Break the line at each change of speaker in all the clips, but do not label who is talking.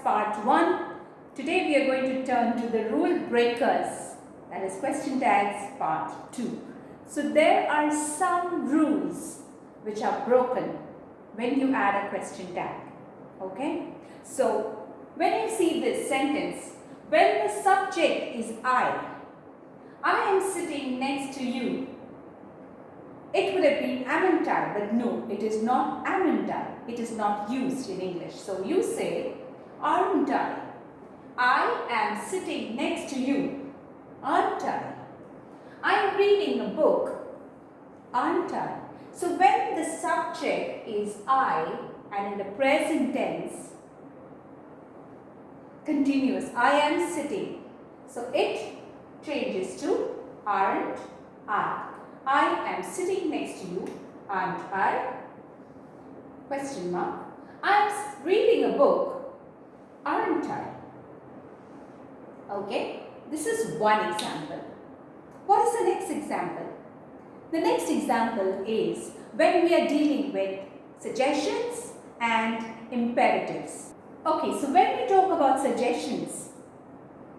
part 1. Today we are going to turn to the rule breakers, that is question tags part 2. So there are some rules which are broken when you add a question tag. Okay? So when you see this sentence, when the subject is I am sitting next to you. It would have been am I, but no, it is not am I. It is not used in English. So you say, aren't I? I am sitting next to you. Aren't I? I am reading a book. Aren't I? So when the subject is I and in the present tense, continuous, I am sitting. So it changes to aren't I. I am sitting next to you, aren't I? Question mark. I am reading a book, aren't I? Okay, this is one example. What is the next example? The next example is when we are dealing with suggestions and imperatives. Okay, so when we talk about suggestions,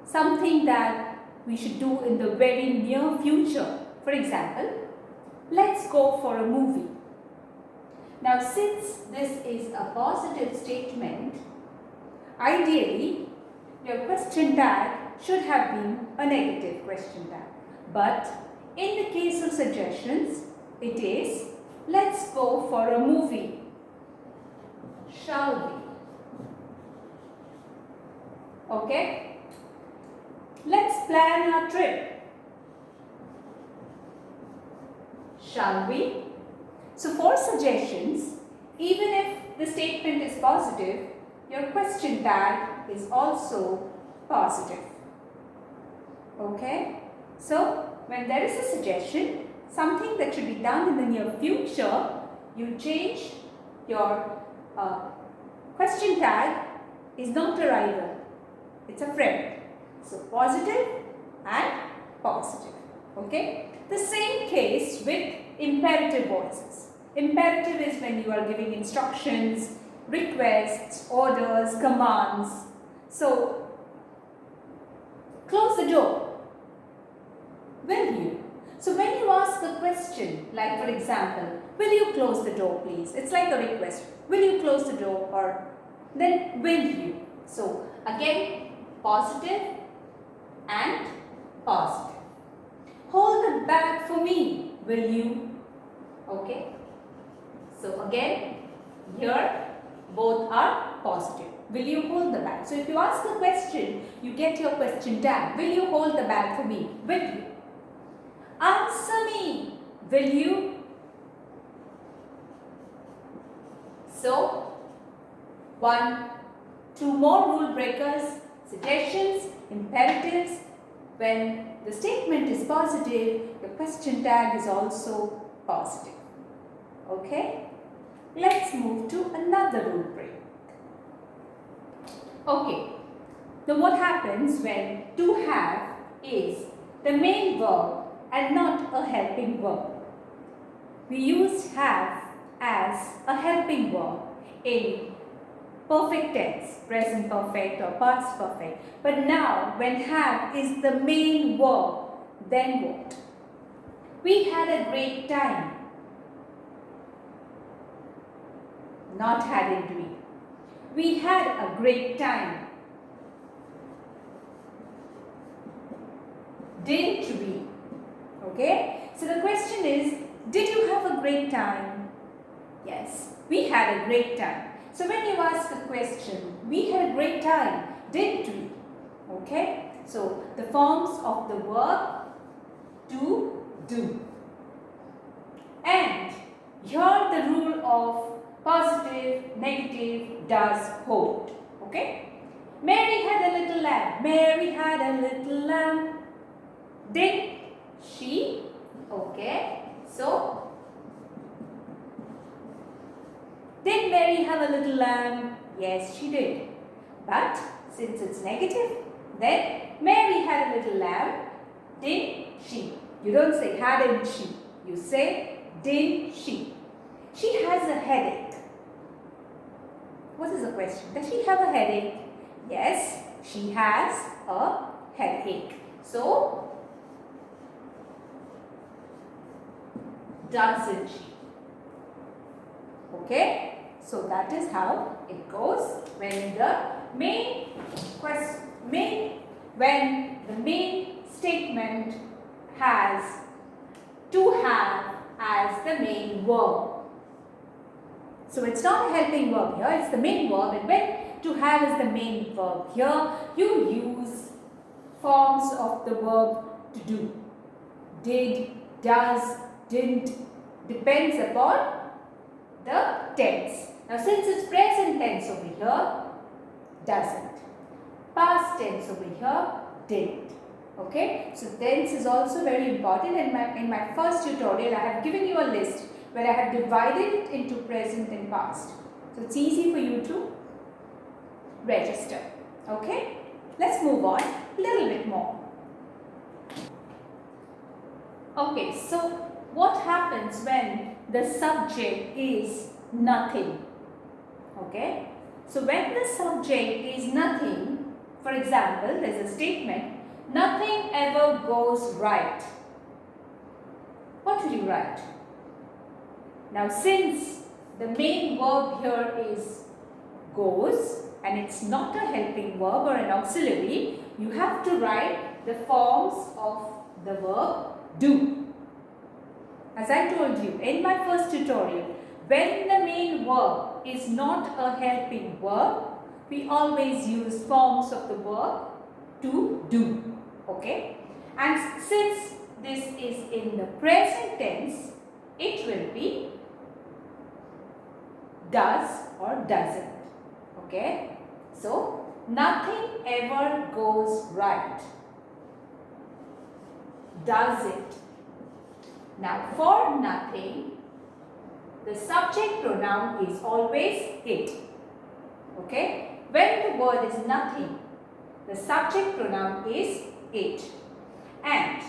something that we should do in the very near future. For example, let's go for a movie. Now, since this is a positive statement, ideally, your question tag should have been a negative question tag. But in the case of suggestions, it is, let's go for a movie. Shall we? Okay? Let's plan our trip. Shall we? So for suggestions, even if the statement is positive, your question tag is also positive. Okay? So when there is a suggestion, something that should be done in the near future, you change your question tag is not a rival, it's a friend. So positive and positive. Okay? The same case with imperative voices. Imperative is when you are giving instructions, requests, orders, commands. So, close the door. Will you? So, when you ask a question, like for example, will you close the door please? It's like a request. Will you close the door? Or then will you? So, again, positive and positive. Hold the bag for me, will you? Okay. So again, here both are positive. Will you hold the bag? So if you ask a question, you get your question tag. Will you hold the bag for me? Will you? Answer me. Will you? So, 1, 2 more rule breakers, suggestions, imperatives. When the statement is positive, the question tag is also positive. Okay? Let's move to another rule break. Okay. Now what happens when to have is the main verb and not a helping verb? We use have as a helping verb in perfect tense, present perfect or past perfect. But now when have is the main verb, then what? We had a great time. Not hadn't we? We had a great time. Didn't we? Okay? So the question is, did you have a great time? Yes, we had a great time. So when you ask a question, we had a great time, didn't we? Okay? So the forms of the verb to do. And here the rule of positive, negative does hold. Okay? Mary had a little lamb. Mary had a little lamb. Did she? Okay. So, did Mary have a little lamb? Yes, she did. But since it's negative, then Mary had a little lamb. Did she? You don't say hadn't she. You say did she. She has a headache. What is the question? Does she have a headache? Yes, she has a headache. So, doesn't she? Okay, so that is how it goes when the main statement has to have as the main verb. So it's not a helping verb here, it's the main verb, and when to have is the main verb here, you use forms of the verb to do. Did, does, didn't, depends upon the tense. Now since it's present tense over here, doesn't. Past tense over here, didn't. Okay, so tense is also very important. In my first tutorial, I have given you a list where I have divided it into present and past. So it's easy for you to register. Okay, let's move on a little bit more. Okay, so what happens when the subject is nothing? Okay, so when the subject is nothing, for example, there's a statement, nothing ever goes right. What will you write? Now since the main verb here is goes and it's not a helping verb or an auxiliary, you have to write the forms of the verb do. As I told you in my first tutorial, when the main verb is not a helping verb, we always use forms of the verb to do. Okay? And since this is in the present tense, it will be does or doesn't. Okay? So, nothing ever goes right. Does it? Now, for nothing, the subject pronoun is always it. Okay? When the word is nothing, the subject pronoun is it. And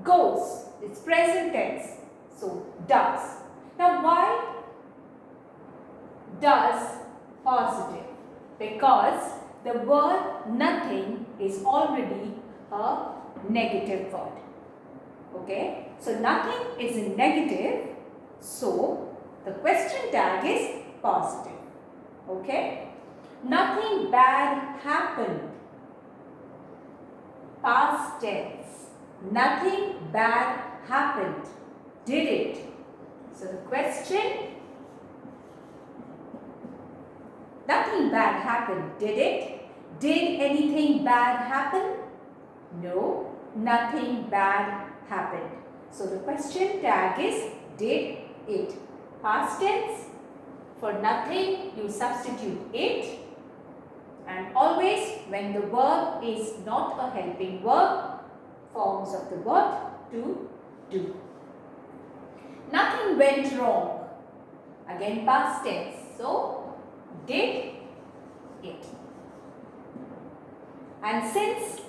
goes, it's present tense, so does. Now, why does positive? Because the word nothing is already a negative word. Okay, so nothing is in negative, so the question tag is positive. Okay, nothing bad happened. Past tense. Nothing bad happened. Did it? So the question, nothing bad happened. Did it? Did anything bad happen? No, nothing bad happened. So the question tag is did it. Past tense, for nothing you substitute it, and always when the verb is not a helping verb, forms of the verb to do. Nothing went wrong. Again past tense. So did it. And since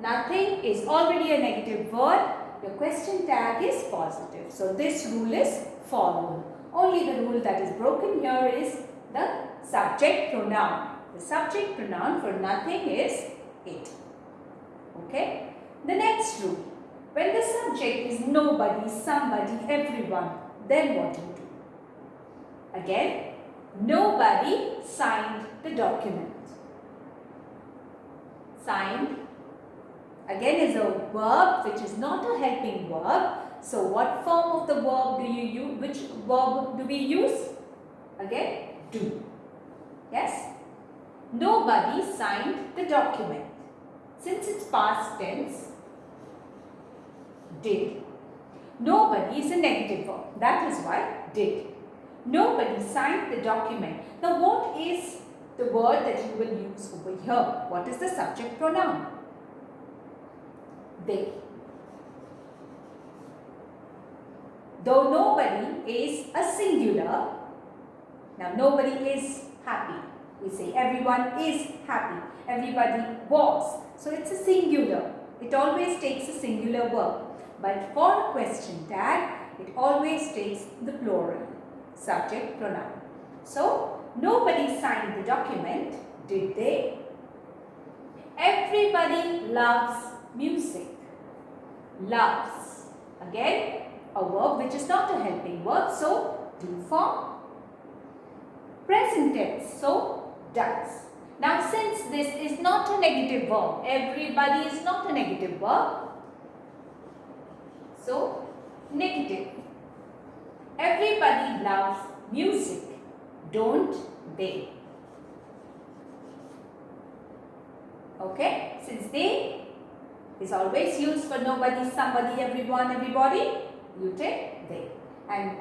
nothing is already a negative word, the question tag is positive. So this rule is followed. Only the rule that is broken here is the subject pronoun. The subject pronoun for nothing is it. Okay. The next rule. When the subject is nobody, somebody, everyone, then what do you do? Again, nobody signed the document. Signed again is a verb which is not a helping verb. So what form of the verb do you use? Which verb do we use? Again, do. Yes? Nobody signed the document. Since it's past tense, did. Nobody is a negative verb. That is why did. Nobody signed the document. Now what is the word that you will use over here? What is the subject pronoun? They. Though nobody is a singular, now nobody is happy. We say everyone is happy. Everybody was. So it's a singular. It always takes a singular verb. But for a question tag, it always takes the plural, subject pronoun. So, nobody signed the document, did they? Everybody loves music. Loves. Again, a verb which is not a helping verb, so do form. Present tense, so does. Now since this is not a negative verb, everybody is not a negative verb, so negative. Everybody loves music, don't they? Okay, since they is always used for nobody, somebody, everyone, everybody, you take they. And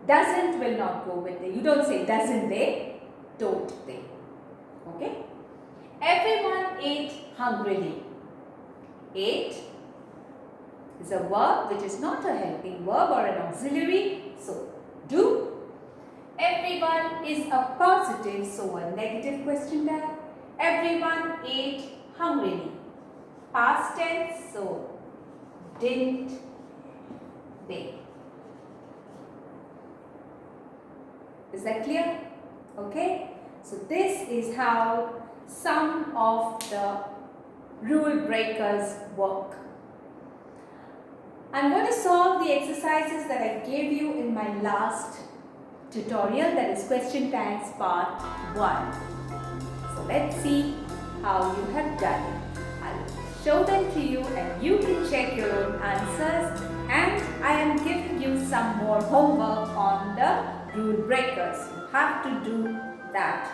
doesn't will not go with they. You don't say doesn't they, don't they. Okay? Everyone ate hungrily. Ate is a verb which is not a helping verb or an auxiliary, so do. Everyone is a positive, so a negative question tag. Everyone ate hungrily. Past tense, so didn't they. Is that clear? Okay. So this is how some of the rule breakers work. I'm going to solve the exercises that I gave you in my last tutorial, that is question tags part 1. So let's see how you have done it. I'll show them to you and you can check your own answers, and I am giving you some more homework on the rule breakers. You have to do that